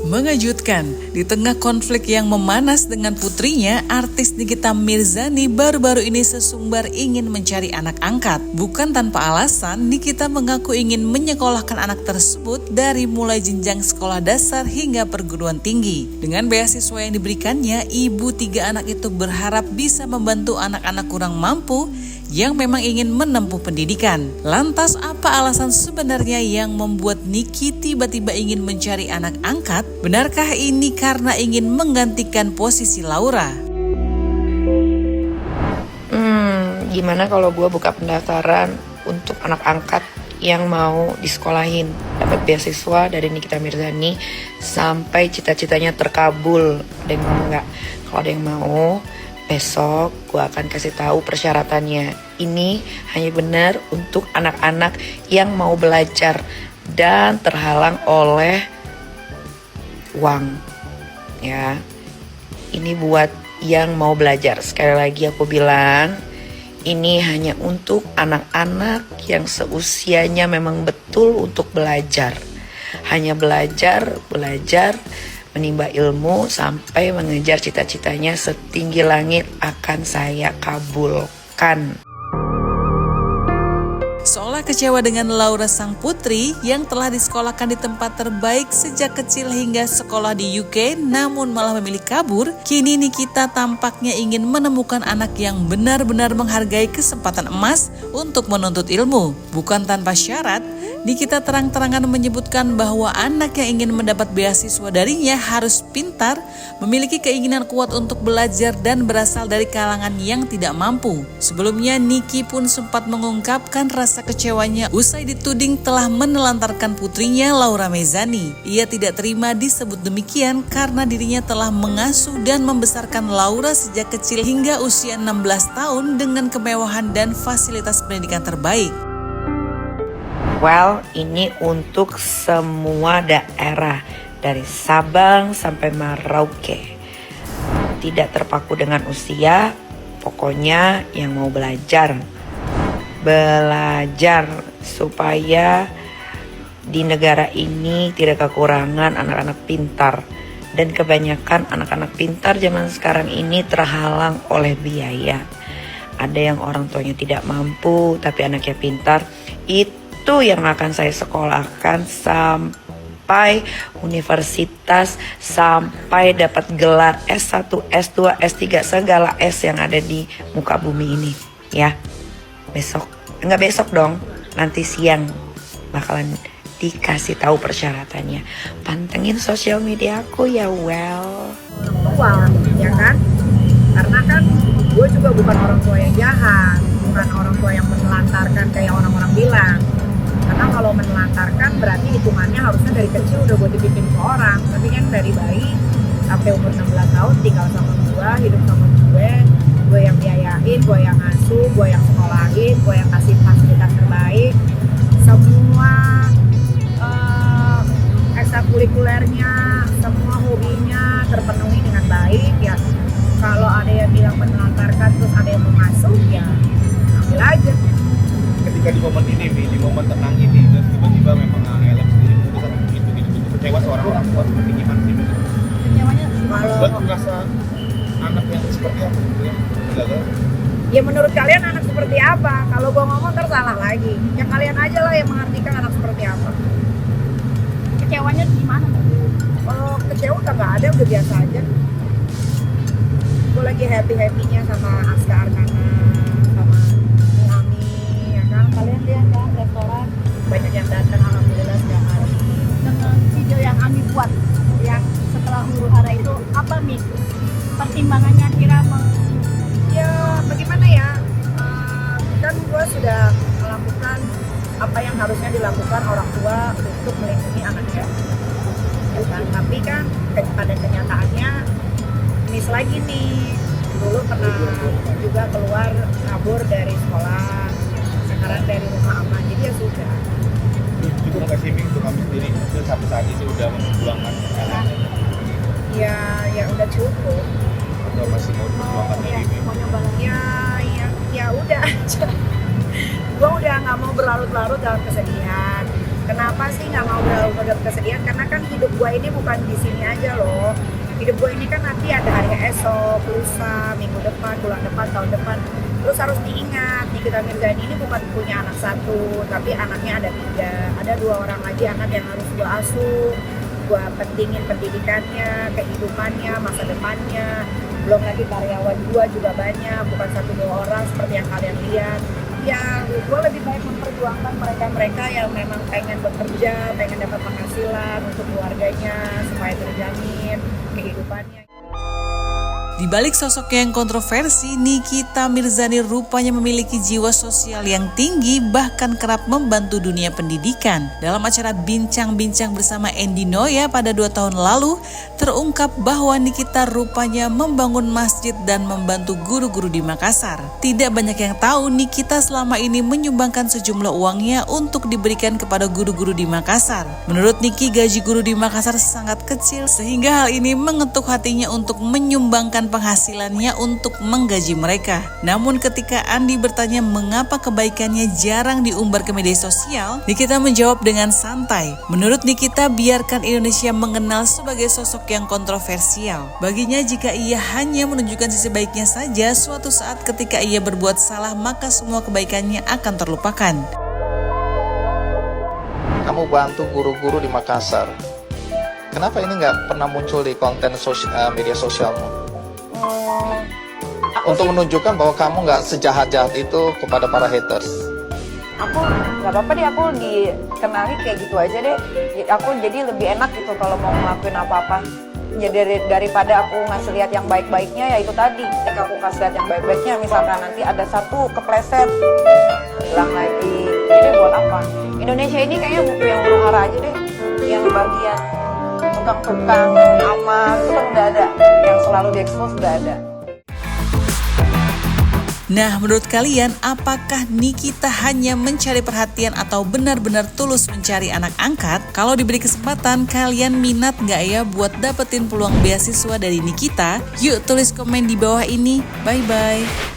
Mengejutkan, di tengah konflik yang memanas dengan putrinya, artis Nikita Mirzani baru-baru ini sesumbar ingin mencari anak angkat. Bukan tanpa alasan, Nikita mengaku ingin menyekolahkan anak tersebut dari mulai jenjang sekolah dasar hingga perguruan tinggi. Dengan beasiswa yang diberikannya, ibu 3 anak itu berharap bisa membantu anak-anak kurang mampu yang memang ingin menempuh pendidikan. Lantas apa alasan sebenarnya yang membuat Niki tiba-tiba ingin mencari anak angkat? Benarkah ini karena ingin menggantikan posisi Laura? Gimana kalau gue buka pendaftaran untuk anak angkat yang mau disekolahin, dapat beasiswa dari Nikita Mirzani sampai cita-citanya terkabul. Ada yang mau nggak? Kalau ada yang mau, besok gue akan kasih tahu persyaratannya. Ini hanya benar untuk anak-anak yang mau belajar dan terhalang oleh uang. Ya, ini buat yang mau belajar. Sekali lagi aku bilang, ini hanya untuk anak-anak yang seusianya memang betul untuk belajar. Hanya belajar, menimba ilmu sampai mengejar cita-citanya setinggi langit akan saya kabulkan. Seolah kecewa dengan Laura sang putri yang telah disekolahkan di tempat terbaik sejak kecil hingga sekolah di UK namun malah memilih kabur, kini Nikita tampaknya ingin menemukan anak yang benar-benar menghargai kesempatan emas untuk menuntut ilmu. Bukan tanpa syarat, Nikita terang-terangan menyebutkan bahwa anak yang ingin mendapat beasiswa darinya harus pintar, memiliki keinginan kuat untuk belajar dan berasal dari kalangan yang tidak mampu. Sebelumnya Niki pun sempat mengungkapkan rasa kecewanya usai dituding telah menelantarkan putrinya Laura Mezzani. Ia tidak terima disebut demikian karena dirinya telah mengasuh dan membesarkan Laura sejak kecil hingga usia 16 tahun dengan kemewahan dan fasilitas pendidikan terbaik. Well, ini untuk semua daerah dari Sabang sampai Merauke. Tidak terpaku dengan usia, pokoknya yang mau belajar supaya di negara ini tidak kekurangan anak-anak pintar. Dan kebanyakan anak-anak pintar zaman sekarang ini terhalang oleh biaya. Ada yang orang tuanya tidak mampu tapi anaknya pintar, itu yang akan saya sekolahkan sampai universitas, sampai dapat gelar S1, S2, S3, segala S yang ada di muka bumi ini. Ya, enggak besok dong, nanti siang bakalan dikasih tahu persyaratannya. Pantengin sosial media aku ya, uang, ya kan? Karena kan gue juga bukan orang tua yang jahat, bukan orang tua yang menelantarkan kayak orang-orang bilang. Karena kalau menelantarkan berarti hitungannya harusnya dari kecil udah gue titipin ke orang. Tapi kan dari bayi sampai umur 16 tahun tinggal sama gue, hidup sama gue yang biayain, gue yang ngasuh, gue yang sekolahin, gue yang kasih fasilitas terbaik. Semua ekstrakurikulernya, semua hobinya terpenuhi dengan baik ya. Kalau ada yang bilang menelantarkan terus ada yang mau ngasuh ya ambil aja. Ketika di momen ini, di momen tenang ini, dan tiba-tiba memang Ellen sendiri memutuskan begitu kecewa seorang orang tua seperti gimana sih? Kecewanya kalau merasa anak yang seperti apa gitu ya? Ya menurut kalian anak seperti apa? Kalau gua ngomong tersalah lagi. Ya kalian aja lah yang mengartikan anak seperti apa. Kecewanya gimana? Kalau kecewa nggak ada, udah biasa aja. Gue lagi happy-happynya sama Aska Arkana, sama Ami, ya kan? Kalian lihat kan restoran banyak yang datang, alhamdulillah setiap hari. Dengan video yang Ami buat yang setelah huru hara itu apa Mi? Pertimbangannya kira Ya bagaimana ya? Kan gue sudah melakukan apa yang harusnya dilakukan orang tua untuk melindungi anaknya. Ya kan? Tapi kan pada kenyataannya miss lagi nih. Dulu pernah juga keluar kabur dari sekolah, sekarang dari rumah aman, jadi ya sudah. Cukup nggak sih untuk kami sendiri sampai saat ini udah memperjuangkan anak? Ya udah cukup. Atau masih mau memperjuangkan lagi? mau nyoba lagi? Ya udah aja. Gue udah nggak mau berlarut-larut dalam kesedihan. Kenapa sih nggak mau berlarut-larut dalam kesedihan? Karena kan hidup gue ini bukan di sini aja loh. Hidup gue ini kan nanti ada hari esok, lusa, minggu depan, bulan depan, tahun depan. Terus harus diingat, Nikita Mirzani ini bukan punya anak satu, tapi anaknya ada 3. Ada 2 orang lagi anak yang harus gue asuh, gue pentingin pendidikannya, kehidupannya, masa depannya. Belum lagi karyawan gue juga banyak, bukan 1-2 orang seperti yang kalian lihat. Ya, gue lebih baik memperjuangkan mereka-mereka yang memang pengen bekerja, pengen dapat penghasilan untuk keluarganya, supaya terjamin kehidupannya. Di balik sosoknya yang kontroversi, Nikita Mirzani rupanya memiliki jiwa sosial yang tinggi, bahkan kerap membantu dunia pendidikan. Dalam acara Bincang-Bincang bersama Andy Noya pada 2 tahun lalu, terungkap bahwa Nikita rupanya membangun masjid dan membantu guru-guru di Makassar. Tidak banyak yang tahu Nikita selama ini menyumbangkan sejumlah uangnya untuk diberikan kepada guru-guru di Makassar. Menurut Niki, gaji guru di Makassar sangat kecil, sehingga hal ini mengetuk hatinya untuk menyumbangkan penghasilannya untuk menggaji mereka. Namun ketika Andi bertanya mengapa kebaikannya jarang diumbar ke media sosial, Nikita menjawab dengan santai. Menurut Nikita, biarkan Indonesia mengenal sebagai sosok yang kontroversial. Baginya, jika ia hanya menunjukkan sisi baiknya saja, suatu saat ketika ia berbuat salah, maka semua kebaikannya akan terlupakan. Kamu bantu guru-guru di Makassar. Kenapa ini nggak pernah muncul di konten media sosialmu? Untuk menunjukkan bahwa kamu nggak sejahat-jahat itu kepada para haters. Aku nggak apa-apa deh, aku dikenali kayak gitu aja deh. Aku jadi lebih enak gitu kalau mau ngelakuin apa-apa. Jadi daripada aku ngasih lihat yang baik-baiknya, ya itu tadi. Ketika aku kasih lihat yang baik-baiknya, misalkan nanti ada satu kepleset, hilang lagi. Jadi buat apa? Indonesia ini kayaknya butuh yang huru-hara aja deh. Yang bagian tukang-tukang amal itu kan udah ada. Yang selalu diekspos udah ada. Nah, menurut kalian, apakah Nikita hanya mencari perhatian atau benar-benar tulus mencari anak angkat? Kalau diberi kesempatan, kalian minat nggak ya buat dapetin peluang beasiswa dari Nikita? Yuk tulis komen di bawah ini. Bye-bye.